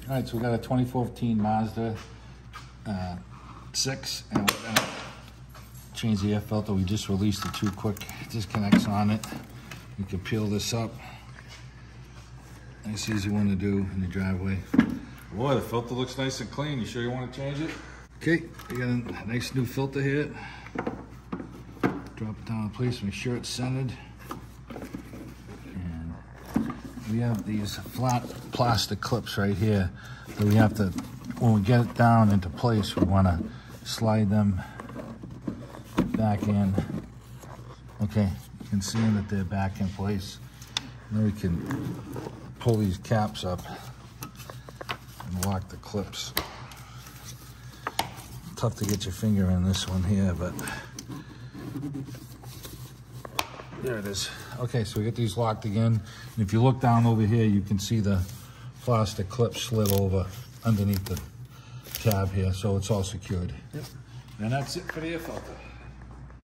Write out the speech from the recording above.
All right, so we got a 2014 Mazda 6, and we're gonna change the air filter. We just released the 2 quick disconnects on it. You can peel this up. Nice, easy one to do in the driveway. Boy, the filter looks nice and clean. You sure you want to change it? Okay, we got a nice new filter here. Drop it down in place, make sure it's centered. And we have these flat plastic clips right here that we have to, when we get it down into place, we want to slide them back in. Okay, you can see that they're back in place. Now we can pull these caps up and lock the clips. Tough to get your finger in this one here, but there it is. Okay, so we get these locked again. And if you look down over here, you can see the plastic clip slid over underneath the tab here, so it's all secured. Yep. And that's it for the air filter.